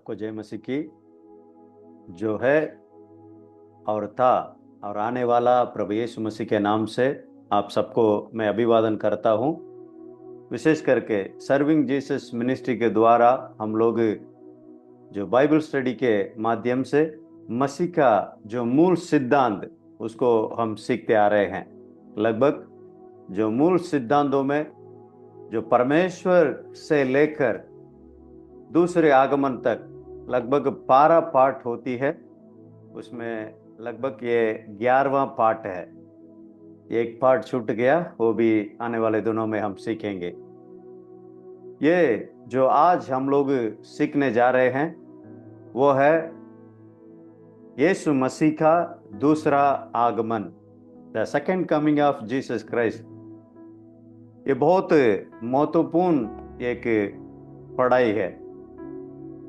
सबको जय मसीह की। जो है और था और आने वाला प्रभु यीशु मसीह के नाम से आप सबको मैं अभिवादन करता हूं। विशेष करके सर्विंग जीसस मिनिस्ट्री के द्वारा हम लोग जो बाइबल स्टडी के माध्यम से मसीह का जो मूल सिद्धांत उसको हम सीखते आ रहे हैं। लगभग जो मूल सिद्धांतों में जो परमेश्वर से लेकर दूसरे आगमन तक लगभग 12 पार्ट होती है, उसमें लगभग ये 11वां पार्ट है। एक पार्ट छूट गया, वो भी आने वाले दिनों में हम सीखेंगे। ये जो आज हम लोग सीखने जा रहे हैं वो है यीशु मसीह का दूसरा आगमन, the second coming of Jesus Christ. ये बहुत महत्वपूर्ण एक पढ़ाई है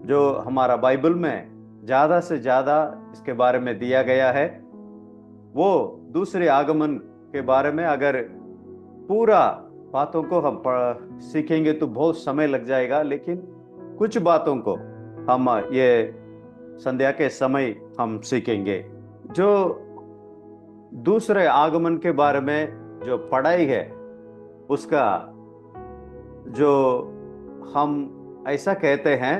जो हमारा बाइबल में ज़्यादा से ज़्यादा इसके बारे में दिया गया है। वो दूसरे आगमन के बारे में अगर पूरा बातों को हम सीखेंगे तो बहुत समय लग जाएगा, लेकिन कुछ बातों को हम ये संध्या के समय हम सीखेंगे। जो दूसरे आगमन के बारे में जो पढ़ाई है उसका जो हम ऐसा कहते हैं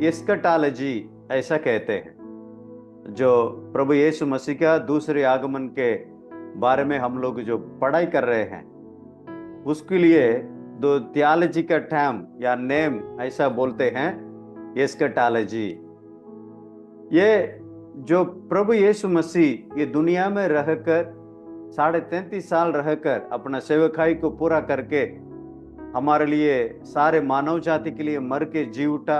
एस्कटोलॉजी ऐसा कहते हैं। जो प्रभु यीशु मसीह का दूसरे आगमन के बारे में हम लोग जो पढ़ाई कर रहे हैं उसके लिए दो थियोलॉजी का टर्म या नेम ऐसा बोलते हैं, एस्कटोलॉजी। ये जो प्रभु यीशु मसीह ये दुनिया में रहकर 33.5 साल रहकर अपना सेवकाई को पूरा करके हमारे लिए सारे मानव जाति के लिए मर के जी उठा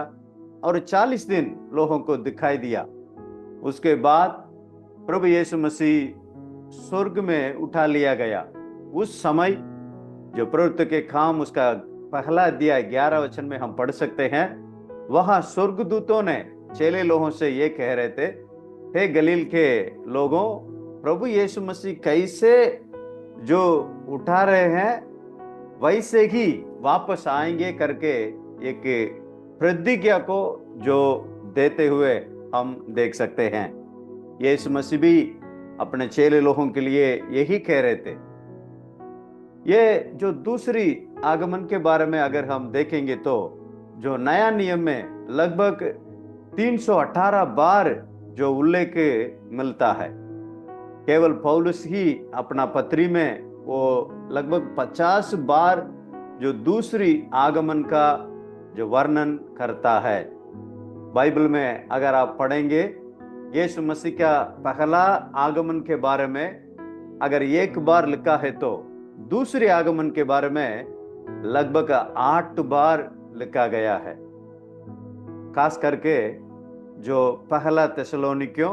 और 40 दिन लोगों को दिखाई दिया। उसके बाद प्रभु यीशु मसीह स्वर्ग में उठा लिया गया। उस समय जो प्रवृत्ति के काम उसका पहला अध्याय 11 वचन में हम पढ़ सकते हैं। वहां स्वर्गदूतों ने चेले लोगों से ये कह रहे थे, हे गलील के लोगों, प्रभु यीशु मसीह कैसे जो उठा रहे हैं वैसे ही वापस आएंगे करके एक प्रतिज्ञा को जो देते हुए हम देख सकते हैं। यीशु मसीह भी अपने चेले लोगों के लिए यही कह रहे थे। ये जो दूसरी आगमन के बारे में अगर हम देखेंगे तो जो नया नियम में लगभग 318 बार जो उल्लेख मिलता है। केवल पौलुस ही अपना पत्री में वो लगभग 50 बार जो दूसरी आगमन का जो वर्णन करता है। बाइबल में अगर आप पढ़ेंगे यीशु मसीह का पहला आगमन के बारे में अगर एक बार लिखा है तो दूसरे आगमन के बारे में लगभग 8 बार लिखा गया है। खास करके जो पहला थिस्सलुनीकियों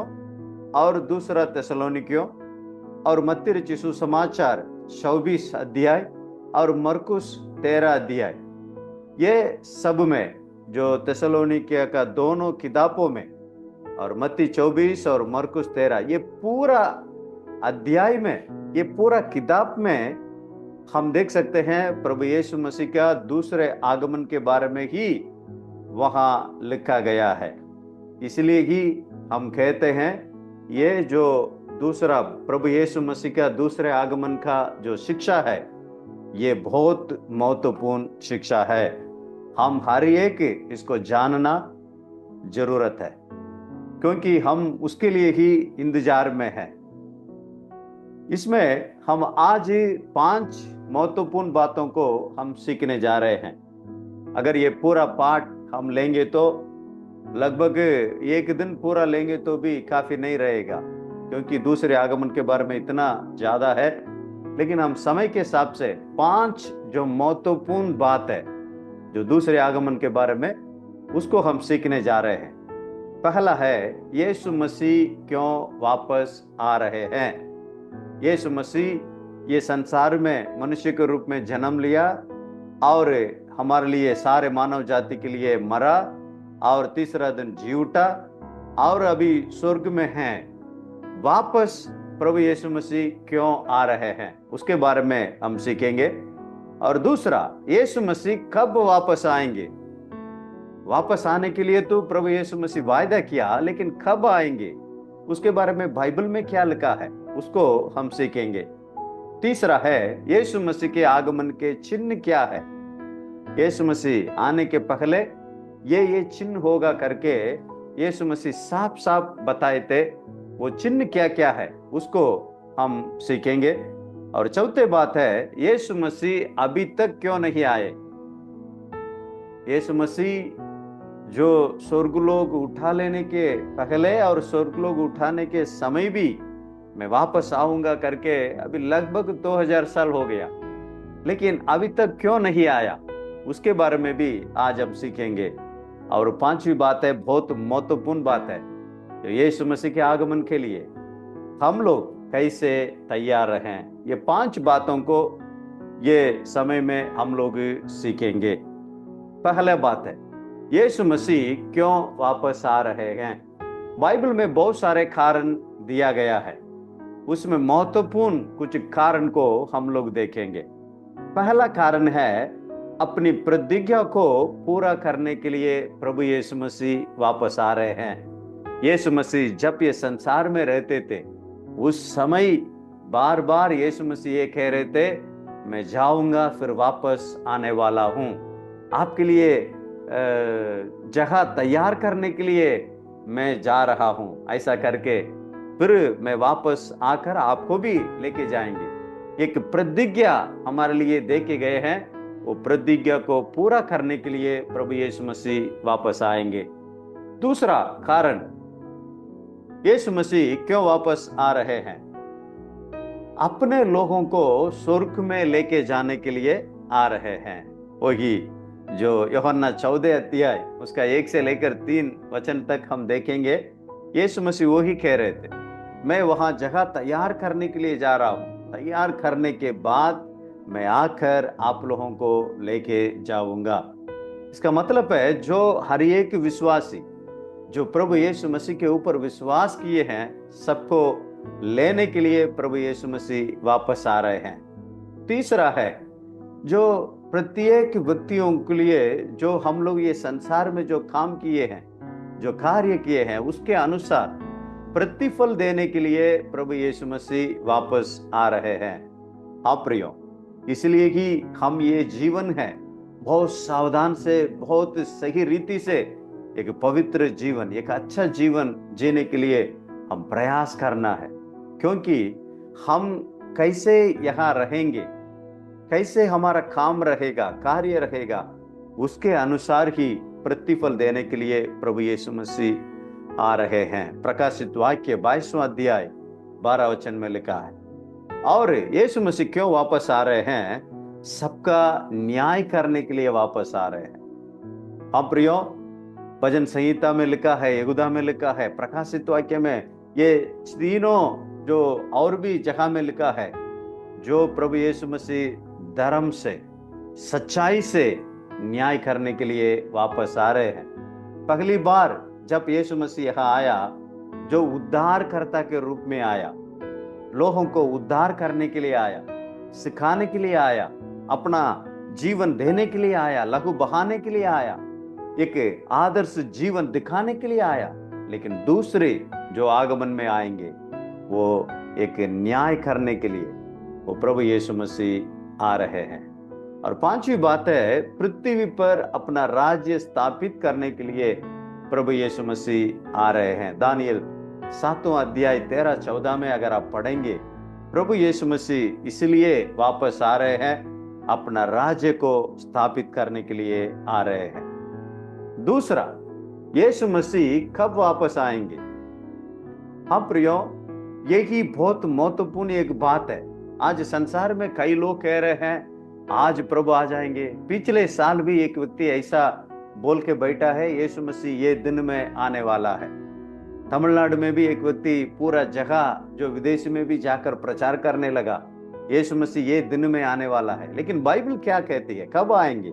और दूसरा थिस्सलुनीकियों और मत्ती रचित सुसमाचार 24 अध्याय और मरकुस 13 अध्याय, ये सब में जो थिस्सलुनीकिया का दोनों किताबों में और मत्ती 24 और मरकुस 13, ये पूरा अध्याय में, ये पूरा किताब में हम देख सकते हैं प्रभु यीशु मसीह का दूसरे आगमन के बारे में ही वहां लिखा गया है। इसलिए ही हम कहते हैं ये जो दूसरा प्रभु यीशु मसीह का दूसरे आगमन का जो शिक्षा है ये बहुत महत्वपूर्ण शिक्षा है। हम हर एक इसको जानना जरूरत है क्योंकि हम उसके लिए ही इंतजार में हैं। इसमें हम आज 5 महत्वपूर्ण बातों को हम सीखने जा रहे हैं। अगर ये पूरा पाठ हम लेंगे तो लगभग एक दिन पूरा लेंगे तो भी काफी नहीं रहेगा, क्योंकि दूसरे आगमन के बारे में इतना ज्यादा है। लेकिन हम समय के हिसाब से 5 जो महत्वपूर्ण बात है जो दूसरे आगमन के बारे में उसको हम सीखने जा रहे हैं। पहला है यीशु मसीह क्यों वापस आ रहे हैं। यीशु मसीह ये संसार में मनुष्य के रूप में जन्म लिया और हमारे लिए सारे मानव जाति के लिए मरा और तीसरा दिन जी उठा और अभी स्वर्ग में हैं। वापस प्रभु यीशु मसीह क्यों आ रहे हैं उसके बारे में हम सीखेंगे। और दूसरा, यीशु मसीह कब वापस आएंगे वापस आने के लिए तो प्रभु यीशु मसीह वायदा किया, लेकिन कब आएंगे उसके बारे में बाइबल में क्या लिखा है उसको हम सीखेंगे। तीसरा है, यीशु मसीह के आगमन के चिन्ह क्या है। यीशु मसीह आने के पहले ये चिन्ह होगा करके यीशु मसीह साफ साफ बताए थे। वो चिन्ह क्या क्या है उसको हम सीखेंगे। और चौथे बात है, यीशु मसीह अभी तक क्यों नहीं आए। यीशु मसीह जो स्वर्गलोक उठा लेने के पहले और स्वर्गलोक उठाने के समय भी मैं वापस आऊंगा करके अभी लगभग 2000 साल हो गया, लेकिन अभी तक क्यों नहीं आया उसके बारे में भी आज हम सीखेंगे। और पांचवी बात है, बहुत महत्वपूर्ण बात है, तो यीशु मसीह के आगमन के लिए हम लोग कैसे तैयार रहें। ये 5 बातों को ये समय में हम लोग सीखेंगे। पहला बात है, यीशु मसीह क्यों वापस आ रहे हैं। बाइबल में बहुत सारे कारण दिया गया है, उसमें महत्वपूर्ण कुछ कारण को हम लोग देखेंगे। पहला कारण है, अपनी प्रतिज्ञा को पूरा करने के लिए प्रभु यीशु मसीह वापस आ रहे हैं। यीशु मसीह जब ये संसार में रहते थे उस समय बार बार यीशु मसीह ये कह रहे थे, मैं जाऊंगा फिर वापस आने वाला हूं, आपके लिए जगह तैयार करने के लिए मैं जा रहा हूं, ऐसा करके फिर मैं वापस आकर आपको भी लेके जाएंगे। एक प्रतिज्ञा हमारे लिए दे के गए हैं, वो प्रतिज्ञा को पूरा करने के लिए प्रभु यीशु मसीह वापस आएंगे। दूसरा कारण, यीशु मसीह क्यों वापस आ रहे हैं। अपने लोगों को स्वर्ग में लेके जाने के लिए आ रहे हैं। वही जो यूहन्ना 14 अध्याय उसका 1 से लेकर 3 वचन तक हम देखेंगे। यीशु मसीह वही कह रहे थे, मैं वहां जगह तैयार करने के लिए जा रहा हूं, तैयार करने के बाद मैं आकर आप लोगों को लेके जाऊंगा। इसका मतलब है, जो हर एक विश्वासी जो प्रभु यीशु मसीह के ऊपर विश्वास किए हैं, सबको लेने के लिए प्रभु यीशु मसीह वापस आ रहे हैं। तीसरा है, जो प्रत्येक व्यक्तियों के लिए जो हम लोग ये संसार में जो काम किए हैं, जो कार्य किए हैं, उसके अनुसार प्रतिफल देने के लिए प्रभु यीशु मसीह वापस आ रहे हैं। हाँ प्रियो, इसलिए कि हम ये जीवन है बहुत सावधान से, बहुत सही रीति से एक पवित्र जीवन, एक अच्छा जीवन जीने के लिए हम प्रयास करना है। क्योंकि हम कैसे यहाँ रहेंगे, कैसे हमारा काम रहेगा, कार्य रहेगा, उसके अनुसार ही प्रतिफल देने के लिए प्रभु यीशु मसीह आ रहे हैं। प्रकाशित वाक्य 22वां अध्याय 12 वचन में लिखा है। और यीशु मसीह क्यों वापस आ रहे हैं, सबका न्याय करने के लिए वापस आ रहे हैं। हाँ प्रियो, भजन संहिता में लिखा है, यहूदा में लिखा है, प्रकाशित वाक्य में, ये तीनों जो और भी जगह में लिखा है, जो प्रभु यीशु मसीह धर्म से, सच्चाई से न्याय करने के लिए वापस आ रहे हैं। पहली बार जब यीशु मसीह यहाँ आया, जो उद्धारकर्ता के रूप में आया, लोगों को उद्धार करने के लिए आया, सिखाने के लिए आया, अपना जीवन देने के लिए आया, लहू बहाने के लिए आया, एक आदर्श जीवन दिखाने के लिए आया। लेकिन दूसरे जो आगमन में आएंगे वो एक न्याय करने के लिए, वो प्रभु यीशु मसीह आ रहे हैं। और पांचवी बात है, पृथ्वी पर अपना राज्य स्थापित करने के लिए प्रभु यीशु मसीह आ रहे हैं। दानियल 7वां अध्याय 13-14 में अगर आप पढ़ेंगे, प्रभु यीशु मसीह इसलिए वापस आ रहे हैं, अपना राज्य को स्थापित करने के लिए आ रहे हैं। दूसरा, यीशु मसीह कब वापस आएंगे। हाँ प्रियो, यही बहुत महत्वपूर्ण एक बात है। आज संसार में कई लोग कह रहे हैं आज प्रभु आ जाएंगे। पिछले साल भी एक व्यक्ति ऐसा बोल के बैठा है, यीशु मसीह ये दिन में आने वाला है। तमिलनाडु में भी एक व्यक्ति पूरा जगह जो विदेश में भी जाकर प्रचार करने लगा, यीशु मसीह ये दिन में आने वाला है। लेकिन बाइबल क्या कहती है, कब आएंगे।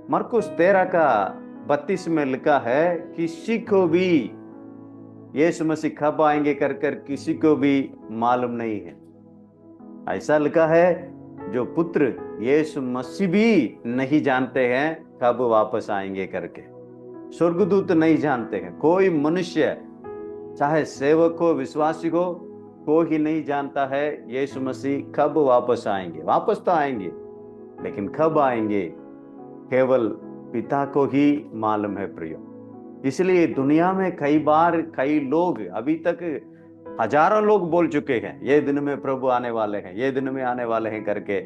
मरकुस 13:32 में लिखा है, किसी को भी यीशु मसीह कब आएंगे कर किसी को भी मालूम नहीं है। ऐसा लिखा है, जो पुत्र यीशु मसीह भी नहीं जानते हैं कब वापस आएंगे करके। स्वर्गदूत नहीं जानते हैं, कोई मनुष्य चाहे सेवक हो विश्वासी हो, कोई नहीं जानता है यीशु मसीह कब वापस आएंगे। वापस तो आएंगे, लेकिन कब आएंगे केवल पिता को ही मालूम है प्रियो। इसलिए दुनिया में कई बार कई लोग, अभी तक हजारों लोग बोल चुके हैं ये दिन में प्रभु आने वाले हैं, ये दिन में आने वाले हैं करके,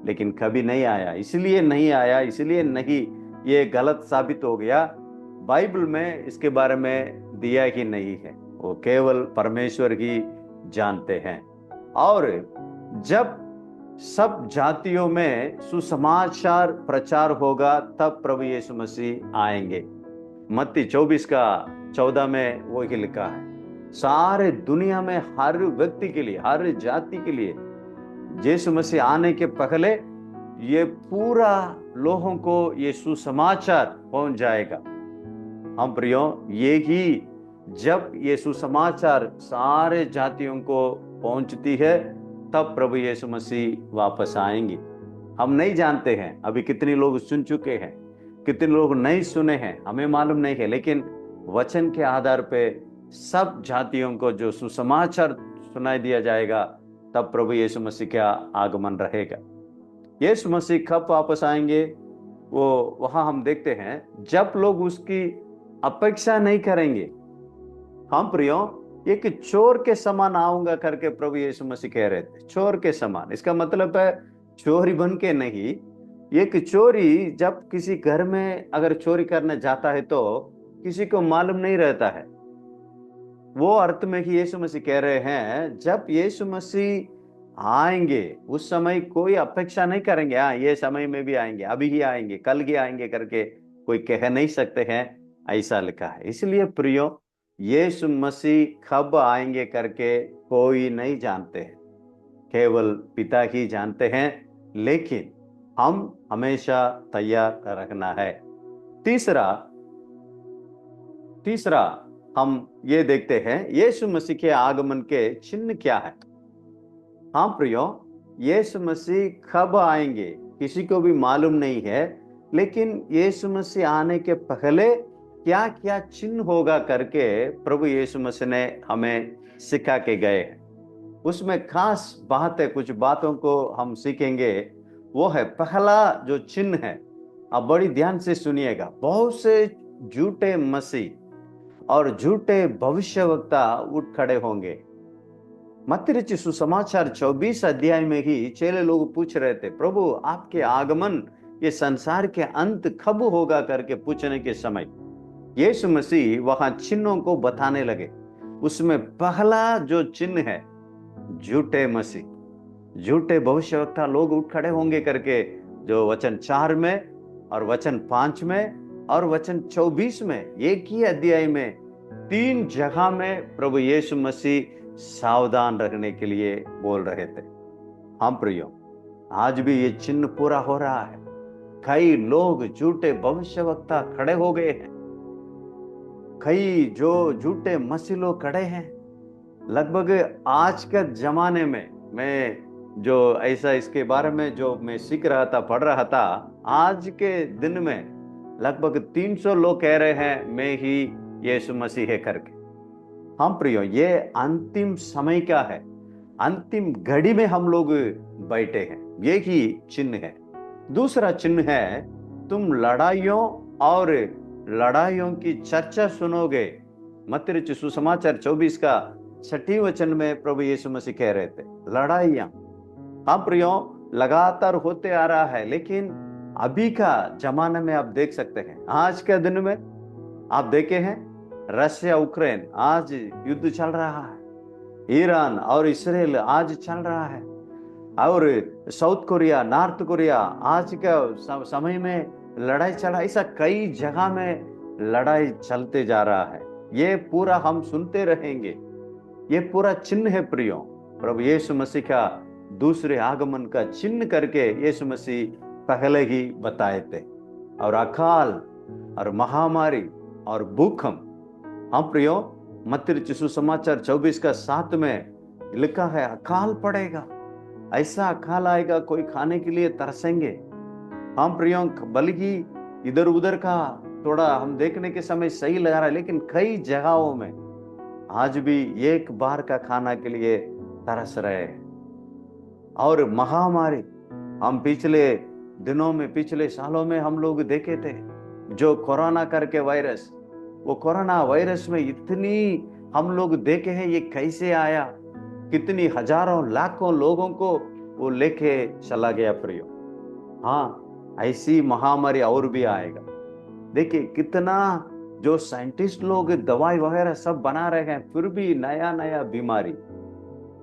लेकिन कभी नहीं आया। इसलिए नहीं आया, इसलिए नहीं, ये गलत साबित हो गया। बाइबल में इसके बारे में दिया ही नहीं है, वो केवल परमेश्वर ही जानते हैं। और जब सब जातियों में सुसमाचार प्रचार होगा तब प्रभु यीशु मसीह आएंगे। मत्ती 24:14 में वो ही लिखा है, सारे दुनिया में हर व्यक्ति के लिए, हर जाति के लिए यीशु मसीह आने के पहले ये पूरा लोगों को ये सुसमाचार पहुंच जाएगा। हम प्रियो, ये ही जब ये सुसमाचार सारे जातियों को पहुंचती है तब प्रभु यीशु मसीह वापस आएंगे। हम नहीं जानते हैं अभी कितने लोग सुन चुके हैं, कितने लोग नहीं सुने हैं, हमें मालूम नहीं है, लेकिन वचन के आधार पे सब जातियों को जो सुसमाचार सुनाई दिया जाएगा तब प्रभु यीशु मसीह का आगमन रहेगा। यीशु मसीह कब वापस आएंगे वो वहां हम देखते हैं जब लोग उसकी अपेक्षा नहीं करेंगे। हम प्रियो, एक चोर के समान आऊंगा करके प्रभु यीशु मसीह कह रहे थे, चोर के समान। इसका मतलब है चोरी बन के नहीं। एक चोरी जब किसी घर में अगर चोरी करने जाता है तो किसी को मालूम नहीं रहता है। वो अर्थ में ही यीशु मसीह कह रहे हैं जब यीशु मसीह आएंगे उस समय कोई अपेक्षा नहीं करेंगे, हाँ ये समय में भी आएंगे, अभी ही आएंगे, कल ही आएंगे करके कोई कह नहीं सकते हैं, ऐसा लिखा है। इसलिए प्रियो, यीशु मसीह कब आएंगे करके कोई नहीं जानते हैं, केवल पिता ही जानते हैं, लेकिन हम हमेशा तैयार रखना है। तीसरा हम ये देखते हैं यीशु मसीह के आगमन के चिन्ह क्या है। हाँ प्रियो, यीशु मसीह कब आएंगे किसी को भी मालूम नहीं है, लेकिन यीशु मसीह आने के पहले क्या क्या चिन्ह होगा करके प्रभु यीशु मसीह ने हमें सिखा के गए हैं। उसमें खास बात है, कुछ बातों को हम सीखेंगे। वो है पहला जो चिन्ह है, अब बड़ी ध्यान से सुनिएगा। बहुत से झूठे मसीह और झूठे भविष्यवक्ता उठ खड़े होंगे। मत्ती रचित सुसमाचार 24 अध्याय में ही चेले लोग पूछ रहे थे, प्रभु आपके आगमन ये संसार के अंत कब होगा करके पूछने के समय यीशु मसीह वहां चिन्हों को बताने लगे। उसमें पहला जो चिन्ह है, झूठे मसीह, झूठे भविष्यवक्ता लोग उठ खड़े होंगे करके, जो वचन 4 में और वचन 5 में और वचन 24 में, एक ही अध्याय में 3 जगह में प्रभु यीशु मसीह सावधान रहने के लिए बोल रहे थे। हम प्रियो, आज भी ये चिन्ह पूरा हो रहा है। कई लोग झूठे भविष्यवक्ता खड़े हो गए हैं, कई जो झूठे मसीह लोग खड़े हैं। लगभग आज के जमाने में, मैं जो ऐसा इसके बारे में जो मैं सीख रहा था, पढ़ रहा था, आज के दिन में लगभग 300 लोग कह रहे हैं मैं ही यीशु मसीह है करके। हम प्रियो, ये अंतिम समय का है, अंतिम घड़ी में हम लोग बैठे हैं, ये ही चिन्ह है। दूसरा चिन्ह है, तुम लड़ाइयों और लड़ाइयों की चर्चा सुनोगे। मत्ती रचित सुसमाचार 24 का 6 वचन में प्रभु यीशु मसीह कह रहे थे लड़ाइयां। हाँ प्रियो, लगातार होते आ रहा है, लेकिन अभी का जमाने में आप देख सकते हैं, आज के दिन में आप देखे हैं रशिया यूक्रेन आज युद्ध चल रहा है, ईरान और इस्राएल आज चल रहा है, और साउथ कोरिया, नॉर्थ कोरिया आज का समय में लड़ाई चला। ऐसा कई जगह में लड़ाई चलते जा रहा है। ये पूरा हम सुनते रहेंगे। ये पूरा चिन्ह है प्रियो, प्रभु यीशु मसीह का दूसरे आगमन का चिन्ह करके यीशु मसीह पहले ही बताए थे। और अकाल और महामारी और भूकंप, हाँ प्रियो, मत्ती रचित सुसमाचार 24 का 7 में लिखा है अकाल पड़ेगा, ऐसा अकाल आएगा कोई खाने के लिए तरसेंगे। हम प्रियो, बल्कि इधर उधर का थोड़ा हम देखने के समय सही लग रहा है, लेकिन कई जगहों में आज भी एक बार का खाना के लिए तरस रहे हैं। और महामारी, हम पिछले दिनों में, पिछले सालों में हम लोग देखे थे, जो कोरोना करके वायरस, वो कोरोना वायरस में इतनी हम लोग देखे हैं ये कैसे आया, कितनी हजारों लाखों लोगों को वो लेके चला गया प्रियो। हाँ, ऐसी महामारी और भी आएगा। देखिए कितना जो साइंटिस्ट लोग दवाई वगैरह सब बना रहे हैं, फिर भी नया नया बीमारी,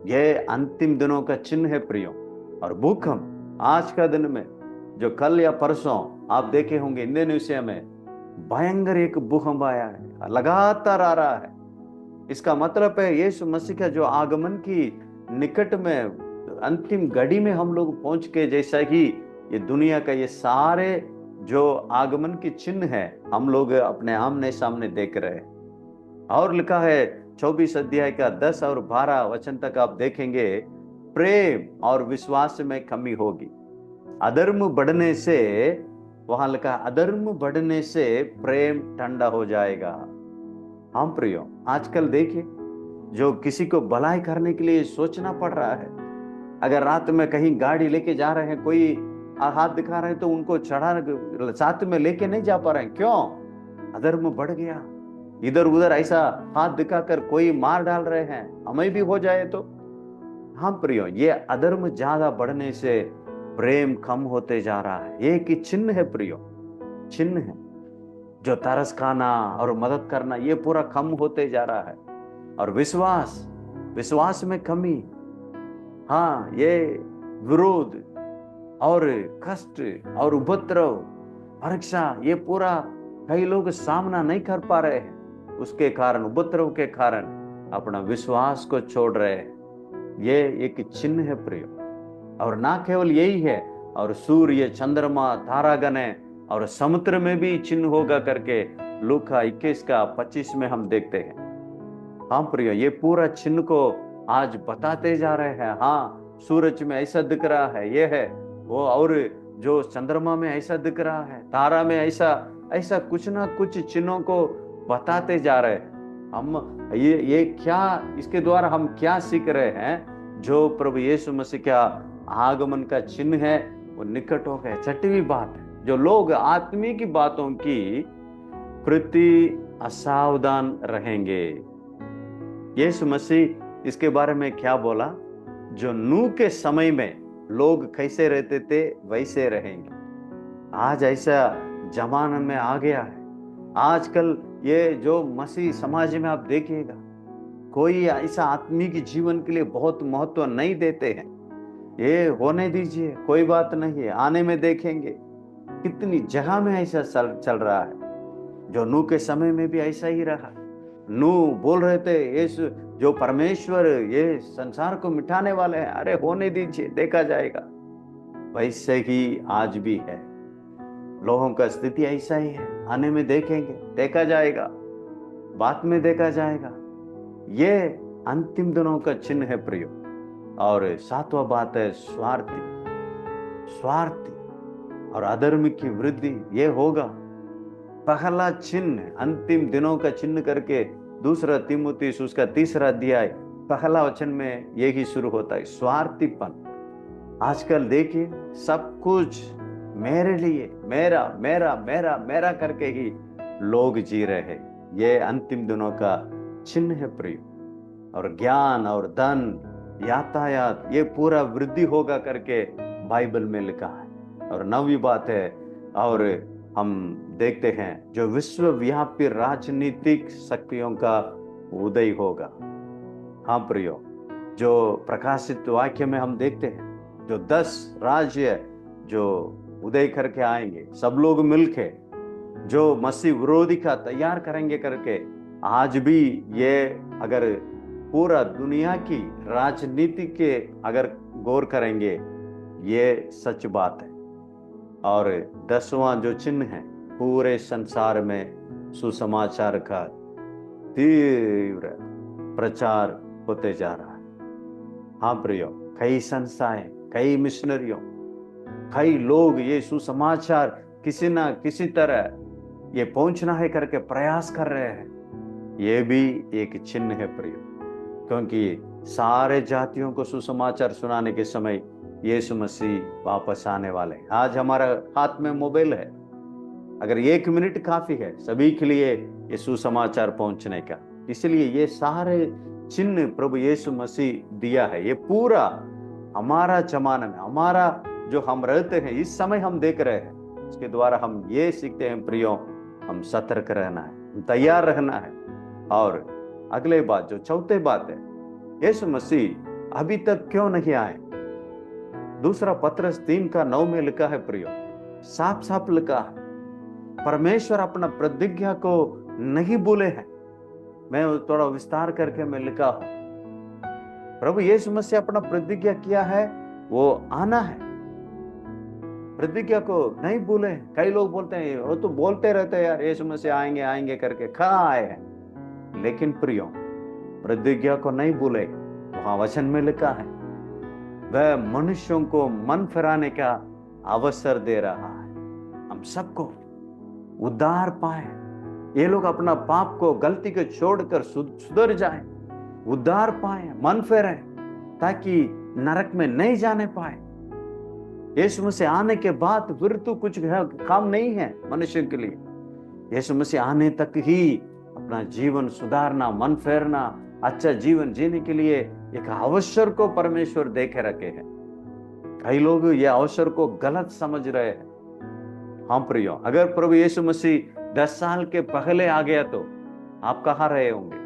यह अंतिम दिनों का चिन्ह है प्रियो। और भूकंप आज का दिन में, जो कल या परसों आप देखे होंगे इंडोनेशिया में भयंकर एक भूकंप आया है, लगातार आ रहा है। इसका मतलब है यीशु मसीह का जो आगमन की निकट में अंतिम घड़ी में हम लोग पहुंच के, जैसा कि ये दुनिया का ये सारे जो आगमन की चिन्ह है हम लोग अपने आमने सामने देख रहे हैं। और लिखा है 24 अध्याय का 10 और 12 वचन तक आप देखेंगे, प्रेम और विश्वास में कमी होगी, अधर्म बढ़ने से, वहां लिखा अधर्म बढ़ने से प्रेम ठंडा हो जाएगा। हम प्रियो, आजकल देखिए जो किसी को भलाई करने के लिए सोचना पड़ रहा है, अगर रात में कहीं गाड़ी लेके जा रहे हैं, कोई हाथ दिखा रहे हैं तो उनको चढ़ा साथ में लेके नहीं जा पा रहे हैं। क्यों? अधर्म बढ़ गया। इधर उधर ऐसा हाथ दिखाकर कोई मार डाल रहे हैं, हमें भी हो जाए तो। हाँ प्रियो, ये अधर्म ज्यादा बढ़ने से प्रेम कम होते जा रहा है। ये कि चिन्ह है प्रियो, चिन्ह है। जो तरस खाना और मदद करना, ये पूरा कम होते जा रहा है। और विश्वास, विश्वास में कमी, हाँ, ये विरोध और कष्ट और उपद्रव, परीक्षा, ये पूरा कई लोग सामना नहीं कर पा रहे हैं। उसके कारण, उपद्रव के कारण अपना विश्वास को छोड़ रहे हैं। ये एक चिन्ह है प्रिय। और ना केवल यही है, और सूर्य, चंद्रमा, तारागण और समुद्र में भी चिन्ह होगा करके लूका 21 का 25 में हम देखते हैं। हाँ प्रिय, ये पूरा चिन्ह को आज बताते जा रहे हैं। हाँ, सूरज में ऐसा दिख रहा है, ये है वो, और जो चंद्रमा में ऐसा दिख रहा है, तारा में ऐसा ऐसा कुछ ना कुछ चिन्हों को बताते जा रहे हैं। हम ये क्या, इसके द्वारा हम क्या सीख रहे हैं? जो प्रभु यीशु मसीह का आगमन का चिन्ह है वो निकट हो गए। छठवीं बात है, जो लोग आत्मीय की बातों की प्रति असावधान रहेंगे। यीशु मसीह इसके बारे में क्या बोला? जो नूह के समय में लोग कैसे रहते थे वैसे रहेंगे। आज ऐसा जमाना में आ गया है। आजकल ये जो मसीह समाज में आप देखिएगा, कोई ऐसा आत्मिक जीवन के लिए बहुत महत्व नहीं देते हैं। ये होने दीजिए, कोई बात नहीं है, आने में देखेंगे। कितनी जगह में ऐसा चल रहा है। जो नूह के समय में भी ऐसा ही रहा। नूह बोल रहे थे यीशु जो परमेश्वर ये संसार को मिटाने वाले हैं, अरे होने दीजिए, देखा जाएगा। वैसे ही आज भी है, लोगों का स्थिति ऐसा ही है। आने में देखेंगे, देखा जाएगा, बाद में देखा जाएगा। ये अंतिम दिनों का चिन्ह है प्रियो। और सातवां बात है स्वार्थी, स्वार्थी और अधर्म की वृद्धि, ये होगा। पहला चिन्ह, अंतिम दिनों का चिन्ह करके दूसरा तीमुथियुस उसका 3 अध्याय पहला वचन में यही शुरू होता है, स्वार्थीपन। आजकल देखिए सब कुछ मेरे लिए, मेरा मेरा मेरा मेरा करके ही लोग जी रहे हैं। ये अंतिम दिनों का चिन्ह है प्रिय। और ज्ञान और धन, यातायात, ये पूरा वृद्धि होगा करके बाइबल में लिखा है। और 9वीं बात है, और हम देखते हैं जो विश्वव्यापी राजनीतिक शक्तियों का उदय होगा। हाँ प्रियो, जो प्रकाशित वाक्य में हम देखते हैं जो 10 राज्य जो उदय करके आएंगे, सब लोग मिलके जो मसीह विरोधी का तैयार करेंगे करके। आज भी ये अगर पूरा दुनिया की राजनीति के अगर गौर करेंगे, ये सच बात है। और 10वां जो चिन्ह है, पूरे संसार में सुसमाचार का तीव्र प्रचार होते जा रहा है। हाँ प्रियो, कई संस्थाएं, कई मिशनरियों, कई लोग ये सुसमाचार किसी ना किसी तरह ये पहुंचना है करके प्रयास कर रहे हैं, ये भी एक चिन्ह है प्रिय, क्योंकि सारे जातियों को सुसमाचार सुनाने के समय यीशु मसीह वापस आने वाले हैं। आज हमारा हाथ में मोबाइल है, अगर 1 मिनट काफी है सभी के लिए ये सुसमाचार पहुंचने का। इसलिए ये सारे चिन्ह प्रभु यीशु मसीह दिया है। ये पूरा हमारा जमाना में, हमारा जो हम रहते हैं इस समय हम देख रहे हैं, इसके द्वारा हम ये सीखते हैं प्रियो, हम सतर्क रहना है, तैयार रहना है। और अगले बात, जो चौथे बात है, यीशु मसीह अभी तक क्यों नहीं आए? दूसरा पत्रस 3:9 में लिखा है प्रियो, साफ साफ लिखा है, परमेश्वर अपना प्रतिज्ञा को नहीं भूले हैं। मैं थोड़ा विस्तार करके मैं लिखा हूं, प्रभु यीशु मसीह अपना प्रतिज्ञा किया है, वो आना है, प्रतिज्ञा को नहीं भूले। कई लोग बोलते हैं, वो तो बोलते रहते हैं यार यीशु मसीह आएंगे आएंगे करके, कहाँ आए हैं? लेकिन प्रियो, प्रतिज्ञा को नहीं भूले। वहां वचन में लिखा है, वह मनुष्यों को मन फिराने का अवसर दे रहा है, हम सबको उद्धार पाए। ये लोग अपना पाप को, गलती को छोड़कर सुधर जाएं, उद्धार पाए, मन फेरें, ताकि नरक में नहीं जाने पाए। यीशु मसीह आने के बाद फिर तो कुछ काम नहीं है मनुष्य के लिए। यीशु मसीह आने तक ही अपना जीवन सुधारना, मन फेरना, अच्छा जीवन जीने के लिए एक अवसर को परमेश्वर देखे रखे हैं। कई लोग ये अवसर को गलत समझ रहे हैं। हाँ प्रियो, अगर प्रभु यीशु मसीह 10 साल के पहले आ गया तो आप कहाँ रहे होंगे?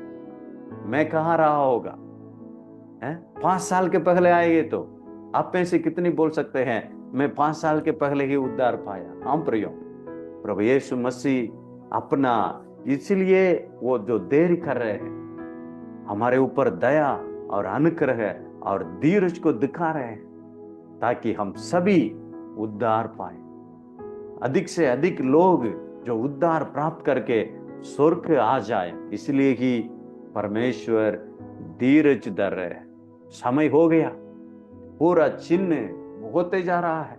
मैं कहाँ रहा होगा? 5 साल के पहले आएंगे तो आप में से कितनी बोल सकते हैं मैं 5 साल के पहले ही उद्धार पाया? हाँ प्रियो, प्रभु यीशु मसीह अपना, इसलिए वो जो देर कर रहे हैं, हमारे ऊपर दया और अनुग्रह और धीरज को दिखा रहे हैं, ताकि हम सभी उद्धार पाए। अधिक से अधिक लोग जो उद्धार प्राप्त करके स्वर्ग आ जाए, इसलिए ही परमेश्वर धीरज धर रहे हैं। समय हो गया, पूरा चिन्ह होते जा रहा है,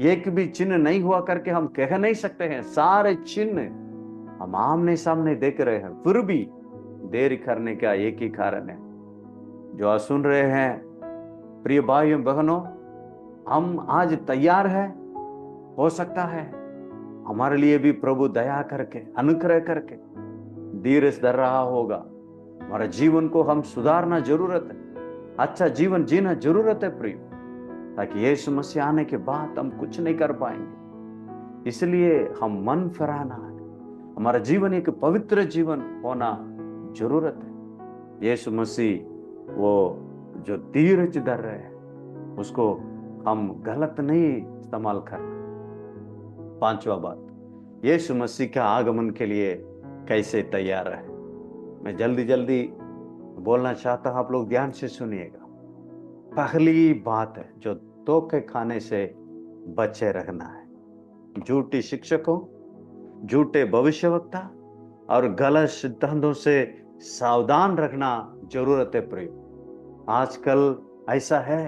एक भी चिन्ह नहीं हुआ करके हम कह नहीं सकते हैं। सारे चिन्ह हम आमने सामने देख रहे हैं, फिर भी देर करने का एक ही कारण है। जो सुन रहे हैं प्रिय भाइयों बहनों, हम आज तैयार हैं। हो सकता है हमारे लिए भी प्रभु दया करके, अनुग्रह करके धीरज धर रहा होगा। हमारे जीवन को हम सुधारना जरूरत है, अच्छा जीवन जीना जरूरत है प्रिय, ताकि यीशु मसीह आने के बाद हम कुछ नहीं कर पाएंगे। इसलिए हम मन फिराना है, हमारा जीवन एक पवित्र जीवन होना जरूरत है। यीशु मसीह वो जो धीरज धर रहे हैं, उसको हम गलत नहीं इस्तेमाल करना। 5वां बात, यीशु मसीह का आगमन के लिए कैसे तैयार है। मैं जल्दी जल्दी बोलना चाहता हूं, आप लोग ध्यान से सुनिएगा। पहली बात है, जो धोखे खाने से बचे रहना है। झूठी शिक्षकों, झूठे भविष्यवक्ता और गलत सिद्धांतों से सावधान रखना जरूरत है प्रिय। आजकल ऐसा है,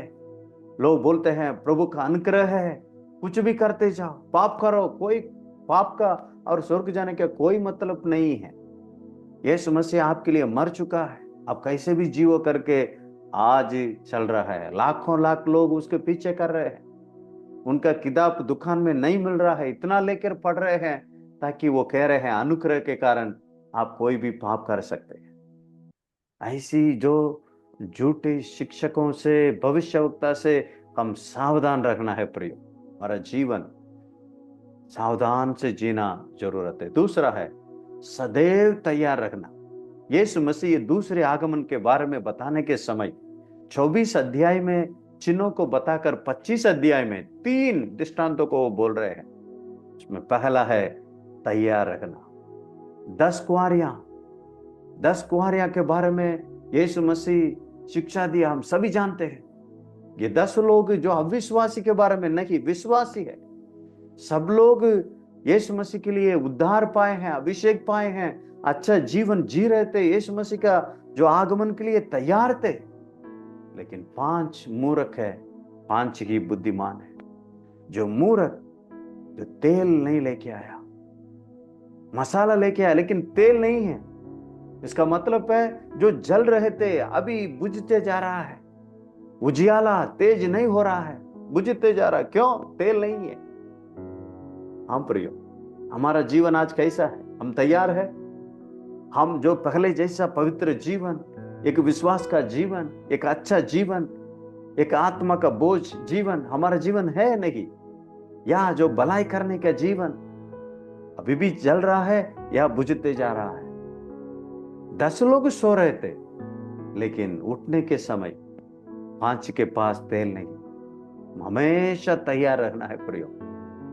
लोग बोलते हैं प्रभु का अनुग्रह है, कुछ भी करते जाओ, पाप करो, कोई पाप का और स्वर्ग जाने का कोई मतलब नहीं है। यीशु मसीह आपके लिए मर चुका है, आप कैसे भी जीवो करके आज चल रहा है। लाखों लाख लोग उसके पीछे कर रहे हैं, उनका किताब दुकान में नहीं मिल रहा है, इतना लेकर पढ़ रहे हैं, ताकि वो कह रहे हैं अनुग्रह के कारण आप कोई भी पाप कर सकते हैं। ऐसी जो झूठे शिक्षकों से, भविष्यवक्ता से हम सावधान रखना है प्रिय। हमारा जीवन सावधान से जीना जरूरत है। दूसरा है सदैव तैयार रखना। यीशु मसीह दूसरे आगमन के बारे में बताने के समय 24 अध्याय में चिन्हों को बताकर 25 अध्याय में 3 दृष्टांतों को बोल रहे हैं। उसमें पहला है तैयार रखना। 10 कुंवारियां के बारे में यीशु मसीह शिक्षा दिया, हम सभी जानते हैं। ये 10 लोग जो अविश्वासी के बारे में नहीं, विश्वासी है। सब लोग यीशु मसीह के लिए उद्धार पाए हैं, अभिषेक पाए हैं, अच्छा जीवन जी रहे थे, यीशु मसीह का जो आगमन के लिए तैयार थे। लेकिन 5 मूर्ख है, 5 ही बुद्धिमान है। जो मूर्ख, जो तेल नहीं लेके आया, मसाला लेके आया लेकिन तेल नहीं है। इसका मतलब है जो जल रहे थे अभी बुझते जा रहा है, उजियाला तेज नहीं हो रहा है, बुझते जा रहा है। क्यों? तेल नहीं है। हाँ प्रियो, हमारा जीवन आज कैसा है? हम तैयार है? हम जो पहले जैसा पवित्र जीवन, एक विश्वास का जीवन, एक अच्छा जीवन, एक आत्मा का बोझ जीवन हमारा जीवन है नहीं? या जो भलाई करने का जीवन अभी भी जल रहा है या बुझते जा रहा है? 10 लोग सो रहे थे लेकिन उठने के समय 5 के पास तेल नहीं। हमेशा तैयार रहना है प्रियो।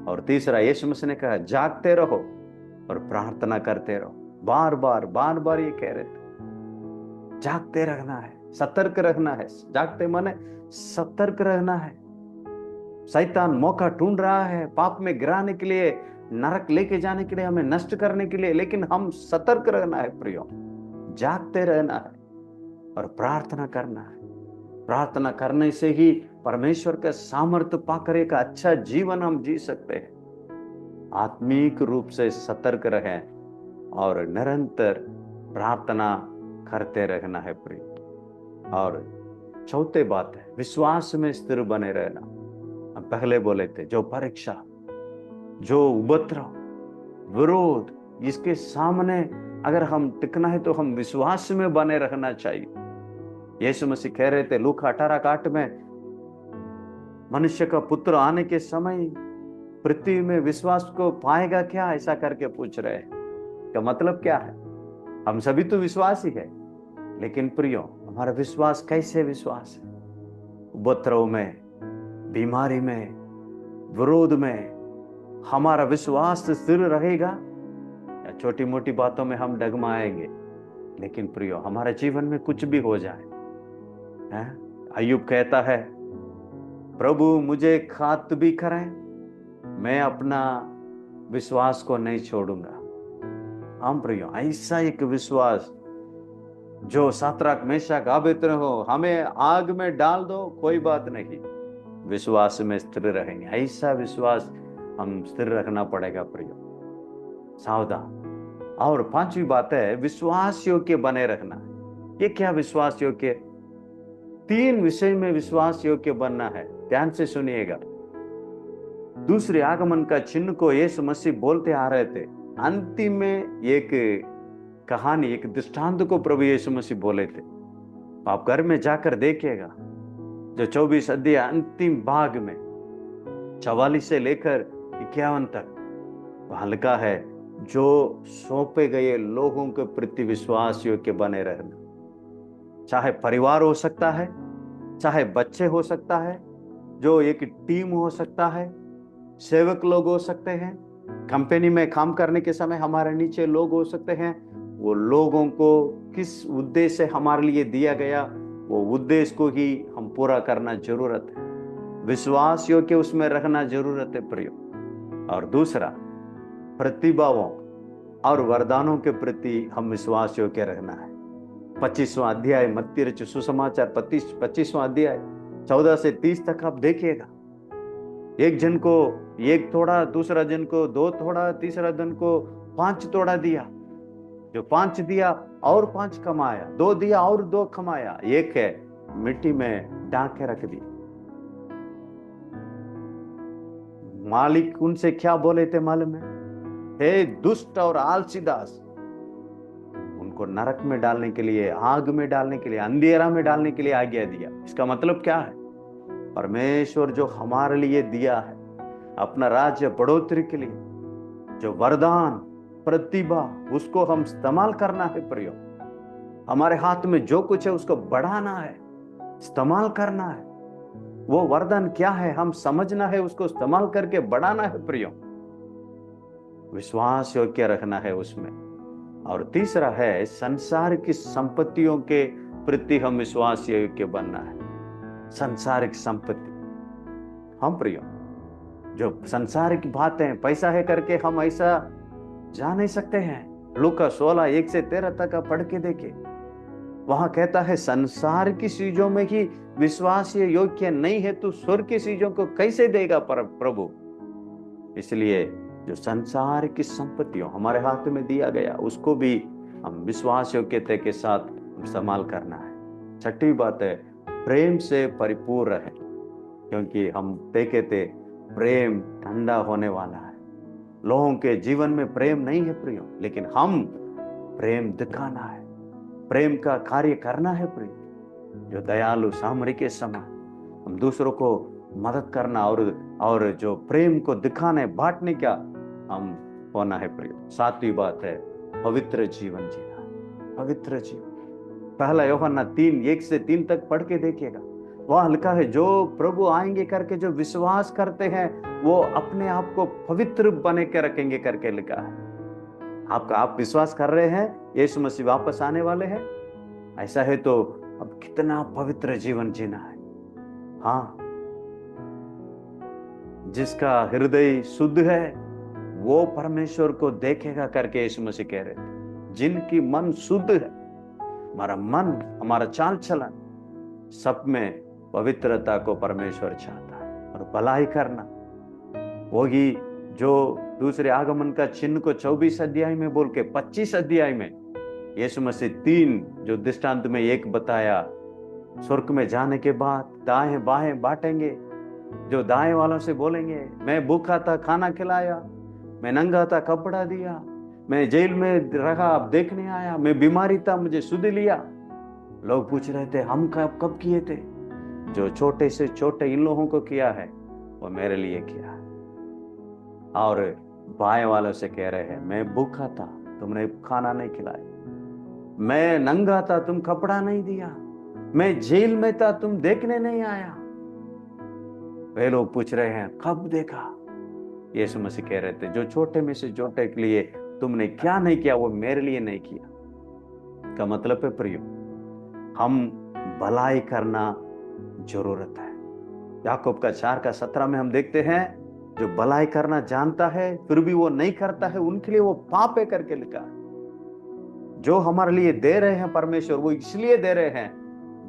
और तीसरा, यीशु मसीह ने कहा जागते रहो और प्रार्थना करते रहो। बार बार ये कह रहे थे, जागते रहना है, सतर्क रहना है। जागते माने सतर्क रहना है। शैतान मौका ढूंढ रहा है पाप में गिराने के लिए, नरक लेके जाने के लिए, हमें नष्ट करने के लिए, लेकिन हम सतर्क रहना है प्रियो, जागते रहना है और प्रार्थना करना है। प्रार्थना करने से ही परमेश्वर का सामर्थ्य पाकर एक अच्छा जीवन हम जी सकते हैं। आत्मिक रूप से सतर्क रहें और निरंतर प्रार्थना करते रहना है प्रिय। और चौथे बात है विश्वास में स्थिर बने रहना। हम पहले बोले थे जो परीक्षा, जो उपद्रव, विरोध, इसके सामने अगर हम टिकना है तो हम विश्वास में बने रहना चाहिए। यीशु मसीह कह रहे थे लूका 18:8 में, मनुष्य का पुत्र आने के समय पृथ्वी में विश्वास को पाएगा क्या, ऐसा करके पूछ रहे हैं। का मतलब क्या है? हम सभी तो विश्वास ही है, लेकिन प्रियो हमारा विश्वास कैसे विश्वास है? उपद्रव में, बीमारी में, विरोध में हमारा विश्वास स्थिर रहेगा या छोटी मोटी बातों में हम डगमगाएंगे? लेकिन प्रियो हमारे जीवन में कुछ भी हो जाए, अय्यूब कहता है प्रभु मुझे घात भी करें, मैं अपना विश्वास को नहीं छोड़ूंगा। हम प्रियो ऐसा एक विश्वास जो शाद्राक मेशक अबेदनगो हो, हमें आग में डाल दो कोई बात नहीं, विश्वास में स्थिर रहेंगे। ऐसा विश्वास हम स्थिर रखना पड़ेगा प्रियो, सावधान। और 5वीं बात है विश्वास योग्य बने रहना। ये क्या विश्वास योग्य? 3 विषय में विश्वास योग्य बनना है, ध्यान से सुनिएगा। दूसरे आगमन का चिन्ह को यीशु मसीह बोलते आ रहे थे। अंतिम में एक कहानी, एक दृष्टांत को प्रभु यीशु मसीह बोले थे। आप घर में जाकर देखिएगा, जो 24 अध्याय अंतिम भाग में 44 से लेकर 51 तक वहां लिखा है, जो सौंपे गए लोगों के प्रति विश्वास योग्य बने रहना। चाहे परिवार हो सकता है, चाहे बच्चे हो सकता है, जो एक टीम हो सकता है, सेवक लोग हो सकते हैं, कंपनी में काम करने के समय हमारे नीचे लोग हो सकते हैं। वो लोगों को किस उद्देश्य से हमारे लिए दिया गया, वो उद्देश्य को ही हम पूरा करना जरूरत है। विश्वास योग्य उसमें रखना जरूरत है प्रियो। और दूसरा, प्रतिभाओं और वरदानों के प्रति हम विश्वास योग्य रहना है। 25वां अध्याय मत्ती रचित सुसमाचार 25वां अध्याय 14 से 30 तक आप देखिएगा। एक जन को 1 तोड़ा, दूसरा जन को 2 तोड़ा, तीसरा जन को 5 तोड़ा दिया। जो 5 दिया और 5 कमाया, 2 दिया और 2 कमाया, 1 है मिट्टी में ढांक के रख दी। मालिक उनसे क्या बोले थे मालूम है? हे दुष्ट और आलसी दास, उनको नरक में डालने के लिए, आग में डालने के लिए, अंधेरा में डालने के लिए आज्ञा दिया। इसका मतलब क्या है? परमेश्वर जो हमारे लिए दिया है अपना राज्य बढ़ोतरी के लिए, जो वरदान, प्रतिभा, उसको हम इस्तेमाल करना है प्रियो। हमारे हाथ में जो कुछ है उसको बढ़ाना है, इस्तेमाल करना है। वो वरदान क्या है हम समझना है, उसको इस्तेमाल करके बढ़ाना है प्रियो। विश्वास योग्य रखना है उसमें। और तीसरा है संसार की संपत्तियों के प्रति हम विश्वास योग्य बनना है। संसारिक संपत्ति, हम प्रियो जो संसारिक बातें, पैसा है करके हम ऐसा जा नहीं सकते हैं। लूका 16:1-13 तक आप पढ़ के देखिए, वहां कहता है संसार की चीजों में ही विश्वास योग्य नहीं है तो स्वर्ग की चीजों को कैसे देगा प्रभु? इसलिए जो संसार की संपत्तियों हमारे हाथ में दिया गया उसको भी हम विश्वास योग्यता के साथ संभाल करना है। छठी बात है, प्रेम से परिपूर्ण है, क्योंकि हम देखे थे प्रेम ठंडा होने वाला है। लोगों के जीवन में प्रेम नहीं है प्रियो, लेकिन हम प्रेम दिखाना है, प्रेम का कार्य करना है प्रियो। जो दयालु सामरी के समान हम दूसरों को मदद करना और जो प्रेम को दिखाने बांटने का हम होना है प्रियो। सातवीं बात है, पवित्र जीवन जीना। पवित्र जीवन पहला यूहन्ना 3:1-3 तक पढ़ के देखिएगा। वह लिखा है, जो प्रभु आएंगे करके जो विश्वास करते हैं वो अपने आप को पवित्र बने के रखेंगे करके लिखा है। आप विश्वास कर रहे हैं यीशु मसीह वापस आने वाले हैं? ऐसा है तो अब कितना पवित्र जीवन जीना है। हाँ, जिसका हृदय शुद्ध है वो परमेश्वर को देखेगा करके यीशु मसीह कह रहे थे। जिनकी मन शुद्ध है, हमारा मन, हमारा चाल चलन सब में पवित्रता को परमेश्वर चाहता है और भलाई करना। वही जो दूसरे आगमन का चिन्ह को 24 अध्याय में बोल के 25 अध्याय में यीशु मसीह 3 जो दृष्टांत में एक बताया, स्वर्ग में जाने के बाद दाएं बाएं बांटेंगे। जो दाएं वालों से बोलेंगे, मैं भूखा था खाना खिलाया, मैं नंगा था कपड़ा दिया, मैं जेल में रहा अब देखने आया, मैं बीमारी था मुझे सुध लिया। लोग पूछ रहे थे हम कब किए थे? जो छोटे से छोटे इन लोगों को किया है वो मेरे लिए किया है। और बाएं वालों से कह रहे हैं, मैं भूखा था तुमने खाना नहीं खिलाया, मैं नंगा था तुम कपड़ा नहीं दिया, मैं जेल में था तुम देखने नहीं आया। वे लोग पूछ रहे हैं कब देखा? यीशु मसीह कह रहे थे, जो छोटे में से छोटे के लिए तुमने क्या नहीं किया वो मेरे लिए नहीं किया। का मतलब है प्रियो, हम भलाई करना जरूरत है। याकूब का 4:17 में हम देखते हैं, जो भलाई करना जानता है फिर भी वो नहीं करता है, उनके लिए वो पाप है करके लिखा है। जो हमारे लिए दे रहे हैं परमेश्वर, वो इसलिए दे रहे हैं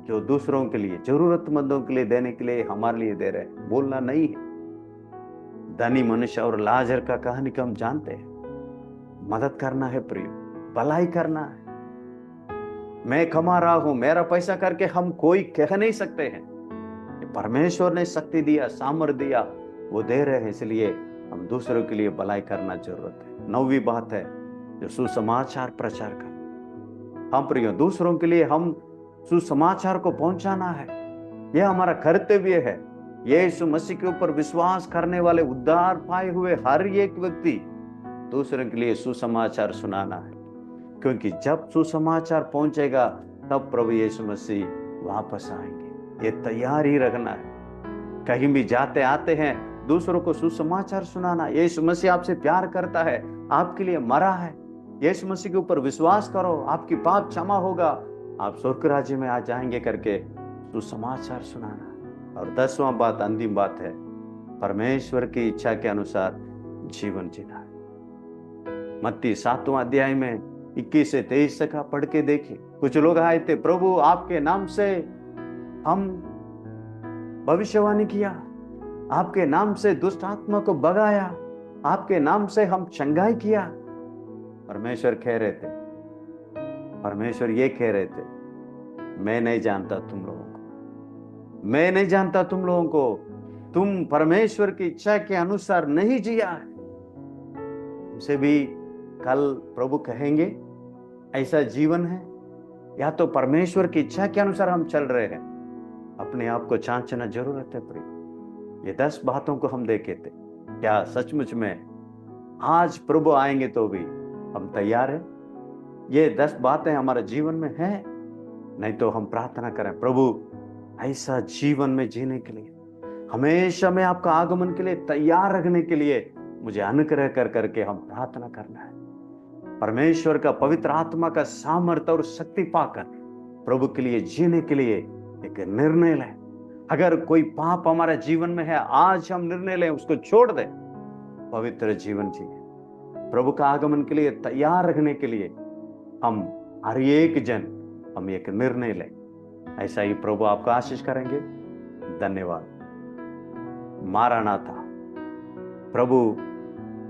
जो दूसरों के लिए, जरूरतमंदों के लिए देने के लिए हमारे लिए दे रहे हैं, बोलना नहीं है। धनी मनुष्य और लाजर का कहानी को हम जानते हैं। मदद करना है प्रिय, भलाई करना है। मैं कमा रहा हूं, मेरा पैसा करके हम कोई कह नहीं सकते हैं। परमेश्वर ने शक्ति दिया, सामर्थ्य दिया, वो दे रहे हैं, इसलिए हम दूसरों के लिए भलाई करना जरूरत है। 9वीं बात है, जो सुसमाचार प्रचार कर। हम प्रियो, दूसरों के लिए हम सुसमाचार को पहुंचाना है, यह हमारा कर्तव्य है। यीशु मसीह के ऊपर विश्वास करने वाले, उद्धार पाए हुए हर एक व्यक्ति दूसरों के लिए सुसमाचार सुनाना है, क्योंकि जब सुसमाचार पहुंचेगा तब प्रभु यीशु मसीह वापस आएंगे। ये तैयार ही रखना है। कहीं भी जाते आते हैं दूसरों को सुसमाचार सुनाना। यीशु मसीह आपसे प्यार करता है, आपके लिए मरा है, यीशु मसीह के ऊपर विश्वास करो, आपकी पाप क्षमा होगा, आप स्वर्ग राज्य में आ जाएंगे करके सुसमाचार सुनाना। और 10वां बात, अंतिम बात है, परमेश्वर की इच्छा के अनुसार जीवन जीना है। मत्ती 7वां अध्याय में 21 से 23 तक पढ़ के देखिए। कुछ लोग आए थे, प्रभु आपके नाम से हम भविष्यवाणी किया, आपके नाम से दुष्ट आत्मा को भगाया, आपके नाम से हम चंगाई किया। परमेश्वर कह रहे थे, परमेश्वर ये कह रहे थे, मैं नहीं जानता तुम लोगों को, मैं नहीं जानता तुम लोगों को, तुम परमेश्वर की इच्छा के अनुसार नहीं जिया है। हमसे भी कल प्रभु कहेंगे ऐसा जीवन है, या तो परमेश्वर की इच्छा के अनुसार हम चल रहे हैं। अपने आप को जांचना जरूरत है प्रिय। ये 10 बातों को हम देखे थे, क्या सचमुच में आज प्रभु आएंगे तो भी हम तैयार हैं? ये 10 बातें हमारे जीवन में हैं? नहीं तो हम प्रार्थना करें, प्रभु ऐसा जीवन में जीने के लिए, हमेशा में आपका आगमन के लिए तैयार रखने के लिए मुझे अनुग्रह कर करके हम प्रार्थना करना है। परमेश्वर का पवित्र आत्मा का सामर्थ्य और शक्ति पाकर प्रभु के लिए जीने के लिए एक निर्णय लें। अगर कोई पाप हमारे जीवन में है, आज हम निर्णय लें उसको छोड़ दें, पवित्र जीवन जिए। प्रभु का आगमन के लिए तैयार रखने के लिए हम हर एक जन हम एक निर्णय लें। ऐसा ही प्रभु आपको आशीष करेंगे। धन्यवाद। मारानाथा। प्रभु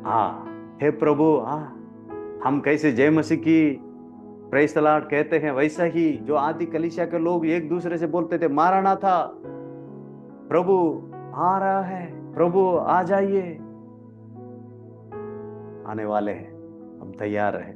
हाँ हे प्रभु, हाँ हम कैसे जय मसीह की प्रेज द लॉर्ड कहते हैं, वैसा ही जो आदि कलीसिया के लोग एक दूसरे से बोलते थे, माराना था, प्रभु आ रहा है, प्रभु आ जाइए, आने वाले हैं, हम तैयार रहे।